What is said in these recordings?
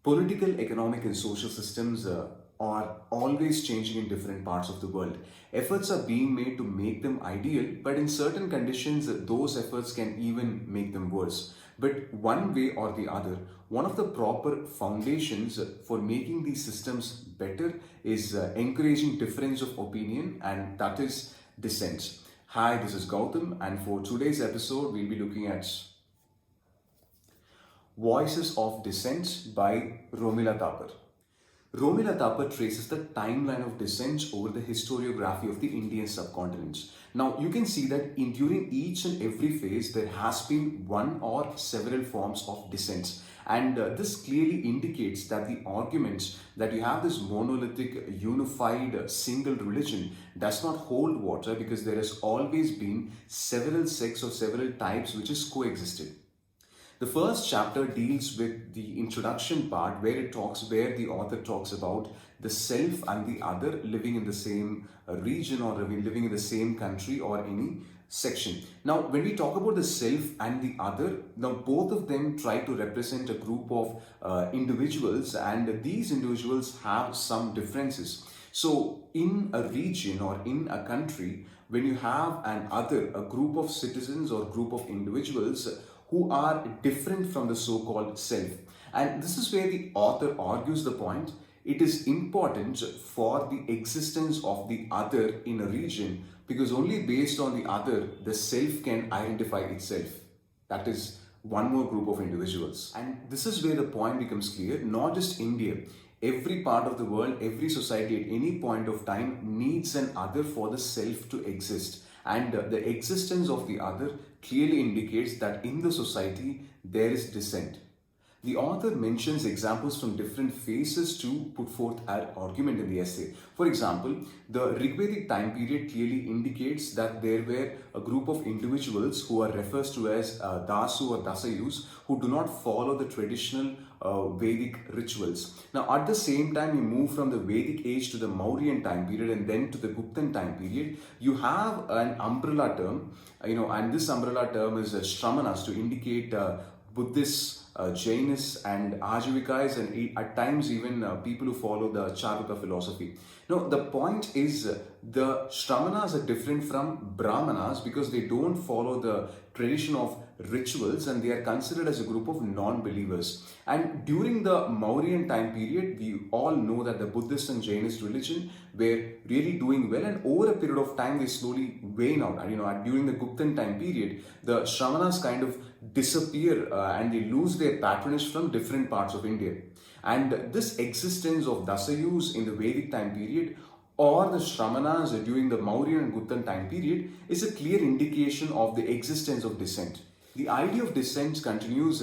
Political, economic, and social systems are always changing in different parts of the world. Efforts are being made to make them ideal, but in certain conditions, those efforts can even make them worse. But one way or the other, one of the proper foundations for making these systems better is encouraging difference of opinion, and that is dissent. Hi, this is Gautam, and for today's episode, we'll be looking at Voices of Dissent by Romila Thapar. Romila Thapar traces the timeline of dissent over the historiography of the Indian subcontinent. Now, you can see that during each and every phase, there has been one or several forms of dissent. And this clearly indicates that the argument that you have this monolithic, unified, single religion does not hold water because there has always been several sects or several types which has coexisted. The first chapter deals with the introduction part where the author talks about the self and the other living in the same region or living in the same country or any section. Now, when we talk about the self and the other, now both of them try to represent a group of individuals, and these individuals have some differences. So, in a region or in a country, when you have an other, a group of citizens or group of individuals who are different from the so-called self. And this is where the author argues the point. It is important for the existence of the other in a region because only based on the other, the self can identify itself. That is one more group of individuals. And this is where the point becomes clear. Not just India, every part of the world, every society at any point of time needs an other for the self to exist. And the existence of the other clearly indicates that in the society there is dissent. The author mentions examples from different phases to put forth an argument in the essay. For example, the Rigvedic time period clearly indicates that there were a group of individuals who are referred to as Dasu or Dasayus who do not follow the traditional Vedic rituals. Now, at the same time, you move from the Vedic age to the Mauryan time period and then to the Guptan time period. You have an umbrella term, and this umbrella term is Shramanas to indicate Buddhists, Jainists, and Ajivikais, and at times even people who follow the Charvaka philosophy. Now, the point is the Shramanas are different from Brahmanas because they don't follow the tradition of rituals and they are considered as a group of non-believers. And during the Mauryan time period, we all know that the Buddhist and Jainist religion were really doing well, and over a period of time they slowly wane out. And during the Guptan time period, the Shramanas kind of disappear and they lose their patronage from different parts of India. And this existence of Dasayus in the Vedic time period or the Shramanas during the Mauryan and Guptan time period is a clear indication of the existence of dissent. The idea of dissent continues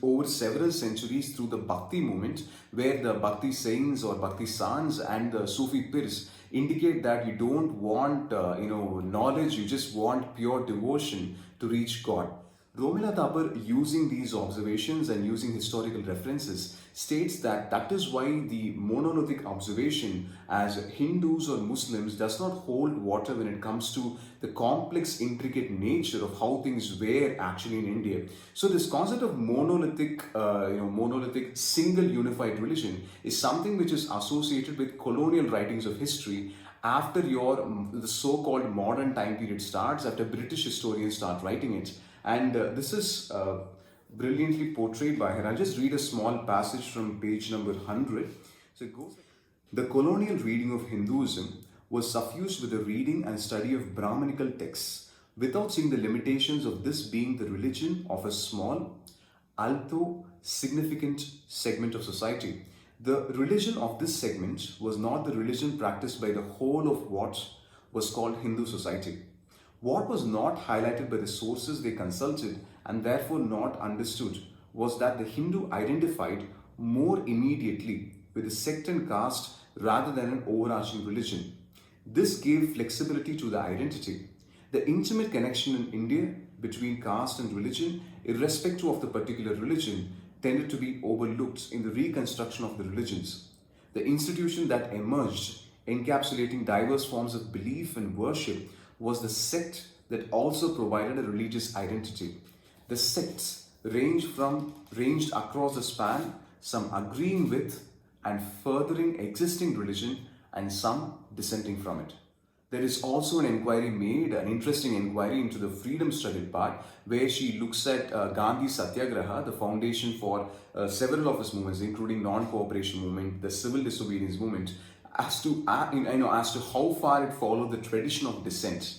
over several centuries through the Bhakti movement, where the Bhakti saints or Bhakti Sans and the Sufi Pirs indicate that you don't want knowledge, you just want pure devotion to reach God. Romila Thapar, using these observations and using historical references, states that that is why the monolithic observation as Hindus or Muslims does not hold water when it comes to the complex, intricate nature of how things were actually in India. So this concept of monolithic, single unified religion is something which is associated with colonial writings of history after the so-called modern time period starts, after British historians start writing it. And this is brilliantly portrayed by her. I'll just read a small passage from page number 100. So it goes, the colonial reading of Hinduism was suffused with the reading and study of Brahmanical texts, without seeing the limitations of this being the religion of a small, although significant segment of society. The religion of this segment was not the religion practiced by the whole of what was called Hindu society. What was not highlighted by the sources they consulted and therefore not understood was that the Hindu identified more immediately with the sect and caste rather than an overarching religion. This gave flexibility to the identity. The intimate connection in India between caste and religion, irrespective of the particular religion, tended to be overlooked in the reconstruction of the religions. The institution that emerged, encapsulating diverse forms of belief and worship, was the sect that also provided a religious identity. The sects ranged across the span some agreeing with and furthering existing religion, and some dissenting from it. There is also an inquiry made, an interesting inquiry into the freedom struggle part, where she looks at Gandhi Satyagraha, the foundation for several of his movements, including non-cooperation movement, the civil disobedience movement, as to as to how far it followed the tradition of dissent.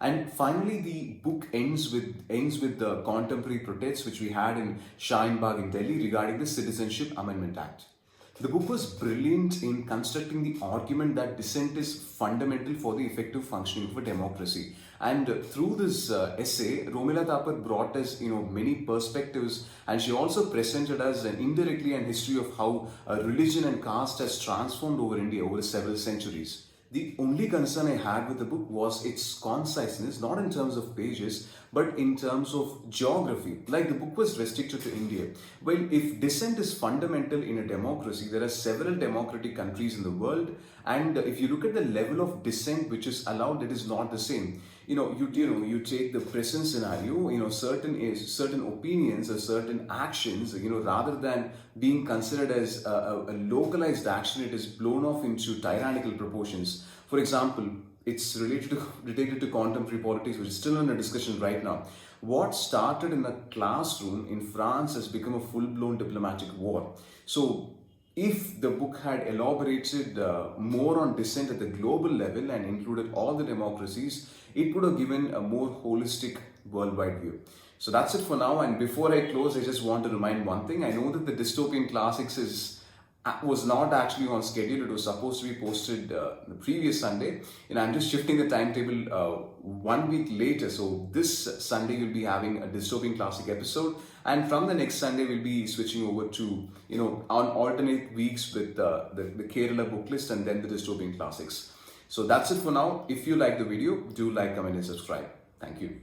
And finally, the book ends with the contemporary protests which we had in Shaheen Bagh in Delhi regarding the Citizenship Amendment Act. The book was brilliant in constructing the argument that dissent is fundamental for the effective functioning of a democracy. And through this essay, Romila Thapar brought us, many perspectives, and she also presented us indirectly an history of how religion and caste has transformed over India over several centuries. The only concern I had with the book was its conciseness, not in terms of pages, but in terms of geography. Like, the book was restricted to India. Well, if dissent is fundamental in a democracy, there are several democratic countries in the world, and if you look at the level of dissent which is allowed, it is not the same. You take the present scenario, certain opinions or certain actions, rather than being considered as a localized action, it is blown off into tyrannical proportions. For example, it's related to contemporary politics, which is still under discussion right now. What started in a classroom in France has become a full-blown diplomatic war. So, if the book had elaborated more on dissent at the global level and included all the democracies, it would have given a more holistic worldwide view. So that's it for now. And before I close, I just want to remind one thing. I know that the Dystopian Classics was not actually on schedule. It was supposed to be posted the previous Sunday, and I'm just shifting the timetable 1 week later. So this Sunday we'll be having a Dystopian Classic episode, and from the next Sunday we'll be switching over to on alternate weeks with the Kerala book list and then the Dystopian Classics. So that's it for now. If you like the video, do like, comment and subscribe. Thank you.